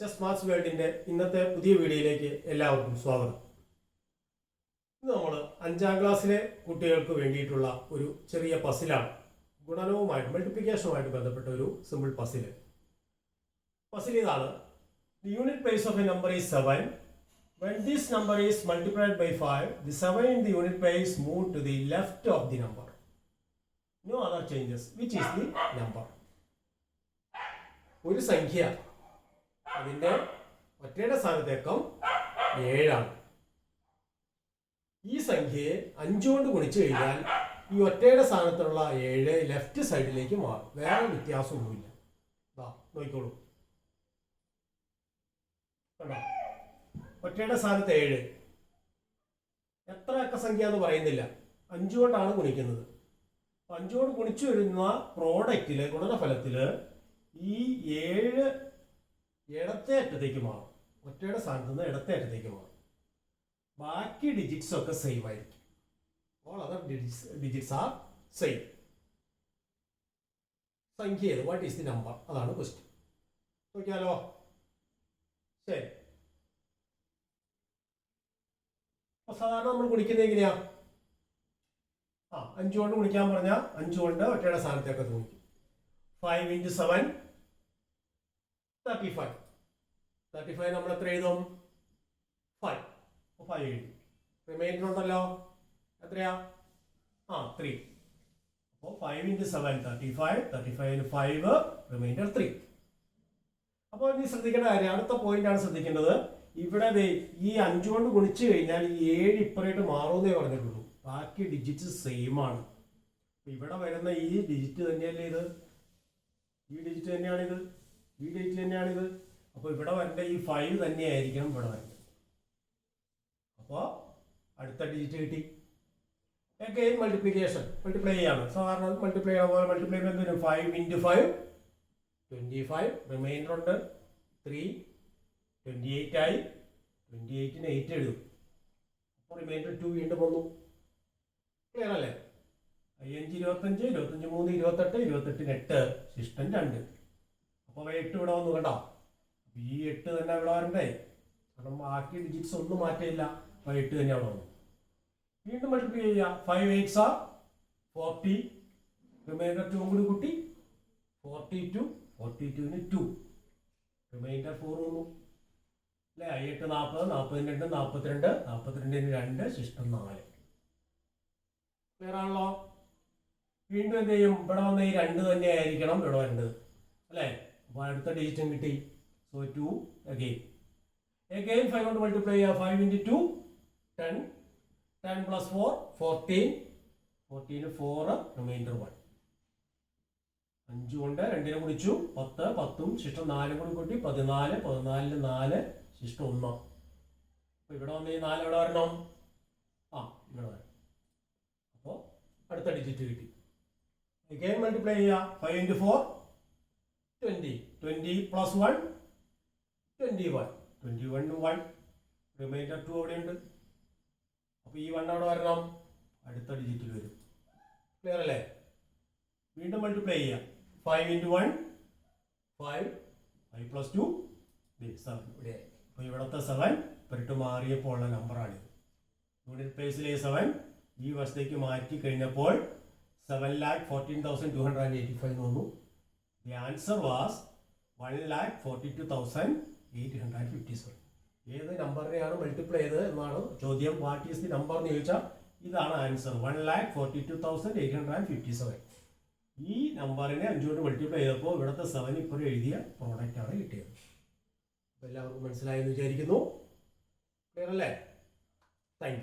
H maths വേൾഡിന്റെ ഇന്നത്തെ പുതിയ വീഡിയോയിലേക്ക് എല്ലാവർക്കും സ്വാഗതം. ഇന്ന് നമ്മൾ 5ാം ക്ലാസ്സിലെ കുട്ടികൾക്ക് വേണ്ടിയിട്ടുള്ള ഒരു ചെറിയ പസിലാണ്. ഗുണനവുമായിട്ട് മൾട്ടിപ്ലിക്കേഷനുമായിട്ട് ബന്ധപ്പെട്ട ഒരു സിമ്പിൾ പസിൽ ഇതാണ്. The unit place of a number is 7. When this number is multiplied by 5, the 7 in the unit place move to the left of the number. No other changes. Which is the number? ഒരു സംഖ്യ അതിന്റെ ഒറ്റയുടെ സ്ഥാനത്തേക്കം 7 ആണ്. ഈ സംഖ്യയെ 5 കൊണ്ട് ഗുണിച്ചു കഴിഞ്ഞാൽ ഈ ഒറ്റയുടെ സ്ഥാനത്തുള്ള 7 ലെഫ്റ്റ് സൈഡിലേക്ക് മാറും. വേറെ വ്യത്യാസമൊന്നുമില്ല. നോക്കിക്കോളൂ. കണ്ടോ? ഒറ്റയുടെ സ്ഥാനത്ത് 7. എത്ര അക്കസംഖ്യ എന്ന് പറയുന്നില്ല, 5 കൊണ്ടാണ് ഗുണിക്കുന്നത്. 5 കൊണ്ട് ഗുണിച്ചു വരുന്ന പ്രോഡക്റ്റില് ഗുണനഫലത്തില് ഈ 7 ഇടത്തെ അറ്റത്തേക്ക് മാറും. ഒറ്റയുടെ സ്ഥാനത്ത് നിന്ന് ഇടത്തെ അറ്റത്തേക്ക് മാറും. ബാക്കി ഡിജിറ്റ്സ് ഒക്കെ സെയിം ആയിരിക്കും. All other digits are same. സംഖ്യ ഏത്? What is the number? അതാണ് ക്വസ്റ്റ്യൻ. നോക്കിയാലോ? ശരി. അപ്പൊ സാധാരണ നമ്മൾ ഗുണിക്കുന്നത് എങ്ങനെയാ? 5 കൊണ്ട് ഗുണിക്കാൻ പറഞ്ഞാൽ 5 കൊണ്ട് ഒറ്റയുടെ സ്ഥാനത്തേക്ക് ഗുണിക്കും. 5 into 7 35. 35 നമ്മൾ എത്ര എഴുതും? 5. 5 എഴുതി. റിമൈൻഡർ ഉണ്ടല്ലോ, എത്രയാ? 3. അപ്പോൾ 5 into 7 35. 35 5, റിമൈൻഡർ 3. അപ്പോൾ ഇനി ശ്രദ്ധിക്കേണ്ട കാര്യം, അടുത്ത പോയിന്റ് ആണ് ശ്രദ്ധിക്കേണ്ടത്. ഇവിടെ ഈ 5 കൊണ്ട് ഗുണിച്ചു കഴിഞ്ഞാൽ ഈ 7 ഇപ്പറേറ്റ് മാറുമെന്നേ പറഞ്ഞിട്ടുള്ളൂ. ബാക്കി ഡിജിറ്റ്സ് സെയിം ആണ്. ഇവിടെ വരുന്ന ഈ ഡിജിറ്റ് തന്നെയല്ലേ ഇത്? ഈ ഡിജിറ്റ് തന്നെയാണിത്, ഈ ഡിജിറ്റ് തന്നെയാണിത്. അപ്പോൾ ഇവിടെ വരേണ്ട ഈ 5 തന്നെയായിരിക്കണം ഇവിടെ വരേണ്ടത്. അപ്പോൾ അടുത്ത ഡിജിറ്റ് കിട്ടി. അഗൈൻ മൾട്ടിപ്ലിക്കേഷൻ, മൾട്ടിപ്ലൈ ചെയ്യാണ്. സാധാരണ മൾട്ടിപ്ലൈ ചെയ്യുന്ന പോലെ മൾട്ടിപ്ലൈ ചെയ്യുമ്പോൾ 5 into 5 25. റിമൈൻഡർ ഉണ്ട് 3. 28 ആയി. 28ന് 8 എഴുതും. അപ്പോൾ റിമൈൻഡർ 2 വീണ്ടും വന്നു. ക്ലിയർ അല്ലേ? 5 25 25 3 28 28ന് 8, ശിഷ്ടം 2. അപ്പോൾ 8 ഇവിടെ വന്നു. കണ്ടോ? ഈ 8 തന്നെ ഇവിടെ വരണ്ടേ? കാരണം ബാക്കി ഡിജിറ്റ്സ് ഒന്നും മാറ്റില്ല. അപ്പോൾ 8 തന്നെ അവിടെ വന്നു. വീണ്ടും മൾട്ടിപ്ലൈ ചെയ്യുക. 5 8s are 40. റിമൈൻഡർ 2 കൂടി കൂട്ടി 42. 42ന് 2, റിമൈൻഡർ 4 വന്നു അല്ലേ? 8 40, 40ന് 2 42, 42ന് 2, ശിഷ്ടം 4. ക്ലിയർ ആണല്ലോ? വീണ്ടും എന്ത് ചെയ്യും? ഇവിടെ വന്ന ഈ 2 തന്നെ ആയിരിക്കണം ഇവിടെ വരേണ്ടത് അല്ലേ? അപ്പോൾ അടുത്ത ഡിജിറ്റും കിട്ടി. സോ 2 അഗെയിൻ 5 കൊണ്ട് മൾട്ടിപ്ലൈ ചെയ്യുക. 5 into 2 10. 10 plus 4 14. 14ന് 4, റിമൈൻഡർ 1. 5 കൊണ്ട് 2നെ ഗുണിച്ചു 10, 10ഉം ശിഷ്ടം 4 കൂടി കൂട്ടി 14. 14ന് 4, ശിഷ്ടം 1. അപ്പോൾ ഇവിടെ വന്ന് ഈ 4 എവിടെ വരണം? ഇവിടെ വരണം. അപ്പോൾ അടുത്ത ഡിജിറ്റ് കിട്ടി. അഗൈൻ മൾട്ടിപ്ലൈ ചെയ്യുക. 5 into 4 20. 20 plus 1 21. 21ന് 1, റിമൈൻഡർ 2 അവിടെയുണ്ട്. അപ്പോൾ ഈ 1 അവിടെ വരണം, അടുത്ത ഡിജിറ്റിൽ വരും. ക്ലിയർ അല്ലേ? വീണ്ടും മൾട്ടിപ്ലൈ ചെയ്യുക. 5 into 1 5. 5 plus 2 7. ഇവിടെ. അപ്പോൾ ഇവിടുത്തെ 7 ഇപ്പറിട്ട് മാറിയപ്പോൾ ഉള്ള നമ്പറാണിത്. യൂണിറ്റ് പ്ലേസിലെ 7 ഈ വശത്തേക്ക് മാറ്റി കഴിഞ്ഞപ്പോൾ 7,14,285 വന്നു. The answer was 1,42,857. ഏത് നമ്പറിനെയാണ് മൾട്ടിപ്ലൈ ചെയ്തത് എന്നാണ് ചോദ്യം. വാട്ട് ഈസ് ദി നമ്പർ എന്ന് ചോദിച്ചാൽ ഇതാണ് ആൻസർ. 1,42,857. ഈ നമ്പറിനെ 5 കൊണ്ട് മൾട്ടിപ്ലൈ ചെയ്തപ്പോൾ ഇവിടുത്തെ 7 ഇപ്പോൾ എഴുതിയ പ്രോഡക്റ്റ് ആണ് കിട്ടിയത്. അപ്പോൾ എല്ലാവർക്കും മനസ്സിലായെന്ന് വിചാരിക്കുന്നു. ക്ലിയർ അല്ലേ?